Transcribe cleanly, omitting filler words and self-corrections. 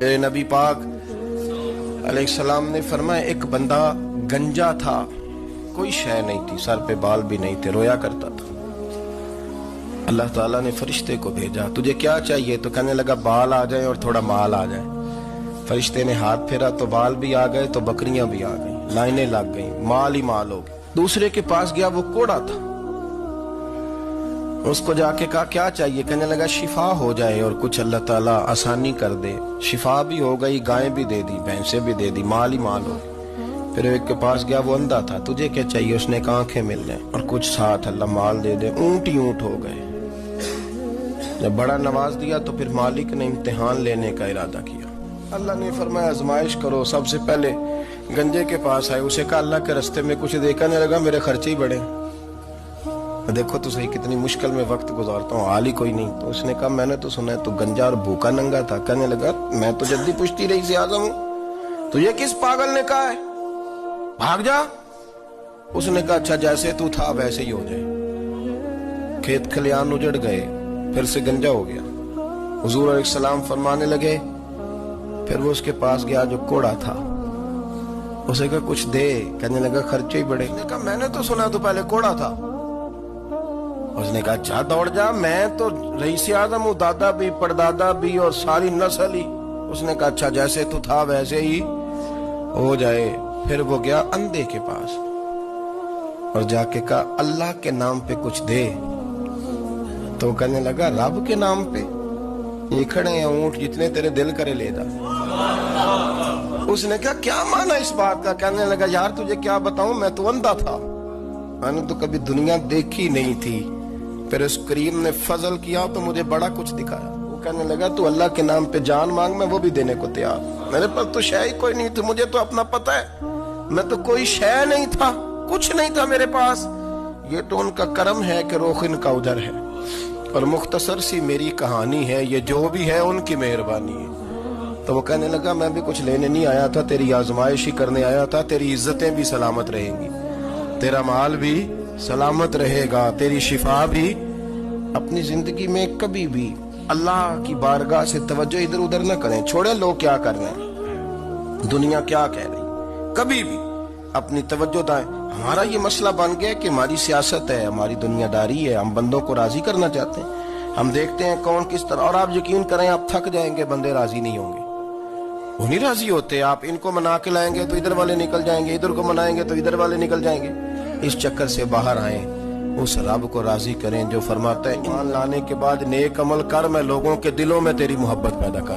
نبی پاک علیہ السلام نے فرمایا ایک بندہ گنجا تھا، کوئی شے نہیں تھی، سر پہ بال بھی نہیں تھے، رویا کرتا تھا۔ اللہ تعالیٰ نے فرشتے کو بھیجا، تجھے کیا چاہیے؟ تو کہنے لگا بال آ جائیں اور تھوڑا مال آ جائے۔ فرشتے نے ہاتھ پھیرا تو بال بھی آ گئے تو بکریاں بھی آ گئیں، لائنیں لگ گئیں، مال ہی مال ہو گئے۔ دوسرے کے پاس گیا، وہ کوڑا تھا، اس کو جا کے کہا کیا چاہیے؟ کہنے لگا شفا ہو جائے اور کچھ اللہ تعالیٰ آسانی کر دے۔ شفا بھی ہو گئی، گائیں بھی دے دی، بھینسیں بھی دے دی، مال ہی مال ہو گئی۔ پھر ایک کے پاس گیا، وہ اندھا تھا، تجھے کیا چاہیے؟ اس نے کہا آنکھیں مل جائیں اور کچھ ساتھ اللہ مال دے دے۔ اونٹ ہی اونٹ ہو گئے۔ جب بڑا نواز دیا تو پھر مالک نے امتحان لینے کا ارادہ کیا۔ اللہ نے فرمایا آزمائش کرو۔ سب سے پہلے گنجے کے پاس آئے، اسے کہا اللہ کے رستے میں کچھ دیکھا نہیں لگا، میرے خرچے ہی بڑے، دیکھو تو صحیح کتنی مشکل میں وقت گزارتا ہوں، حال ہی کوئی نہیں۔ تو اس نے کہا میں نے تو سنا ہے تو گنجا اور بھوکا ننگا تھا۔ کہنے لگا میں تو جدی پشتی رئیس اعظم ہوں، تو یہ کس پاگل نے کہا ہے بھاگ جا؟ اس نے کہا اچھا جیسے تو تھا ویسے ہی ہو جائے۔ کھیت کھلیان اجڑ گئے، پھر سے گنجا ہو گیا۔ حضور علیہ السلام فرمانے لگے، پھر وہ اس کے پاس گیا جو کوڑا تھا، اسے کہا کچھ دے۔ کہنے لگا خرچے ہی بڑے۔ نے کہا میں نے تو سنا تو پہلے کوڑا تھا۔ اس نے کہا اچھا دوڑ جا، میں تو رئیس اعظم ہوں، دادا بھی پردادا بھی اور ساری نسل ہی۔ اس نے کہا اچھا جیسے تو تھا ویسے ہی ہو جائے۔ پھر وہ گیا اندھے کے پاس اور جا کے کہا اللہ کے نام پہ کچھ دے۔ تو کہنے لگا رب کے نام پہ؟ یہ کھڑے ہیں اونٹ، جتنے تیرے دل کرے لے جا۔ اس نے کہا کیا معنی اس بات کا؟ کہنے لگا یار تجھے کیا بتاؤں، میں تو اندھا تھا، میں نے تو کبھی دنیا دیکھی نہیں تھی، پھر اس کریم نے فضل کیا تو مجھے بڑا کچھ دکھایا۔ وہ کہنے لگا تو اللہ کے نام پہ جان مانگ، میں وہ بھی دینے کو تیار، میرے پاس تو شے ہی کوئی نہیں تھی، مجھے تو اپنا پتہ ہے، میں تو کوئی شے نہیں تھا، کچھ نہیں تھا میرے پاس۔ یہ تو ان کا کرم ہے کہ رخ ان کا ادھر ہے، اور مختصر سی میری کہانی ہے، یہ جو بھی ہے ان کی مہربانی ہے۔ تو وہ کہنے لگا میں بھی کچھ لینے نہیں آیا تھا، تیری آزمائش ہی کرنے آیا تھا، تیری عزتیں بھی سلامت رہیں گی، تیرا مال بھی سلامت رہے گا، تیری شفا بھی۔ اپنی زندگی میں کبھی بھی اللہ کی بارگاہ سے توجہ ادھر ادھر نہ کریں، چھوڑیں لوگ کیا کر رہے ہیں، دنیا کیا کہہ رہی، کبھی بھی اپنی توجہ دائیں۔ ہمارا یہ مسئلہ بن گیا کہ ہماری سیاست ہے، ہماری دنیا داری ہے، ہم بندوں کو راضی کرنا چاہتے ہیں، ہم دیکھتے ہیں کون کس طرح، اور آپ یقین کریں آپ تھک جائیں گے، بندے راضی نہیں ہوں گے، وہ نہیں راضی ہوتے۔ آپ ان کو منا کے لائیں گے تو ادھر والے نکل جائیں گے، ادھر کو منائیں گے تو ادھر والے نکل جائیں گے۔ اس چکر سے باہر آئیں، اس رب کو راضی کریں جو فرماتا ہے ایمان لانے کے بعد نیک عمل کر، میں لوگوں کے دلوں میں تیری محبت پیدا کر۔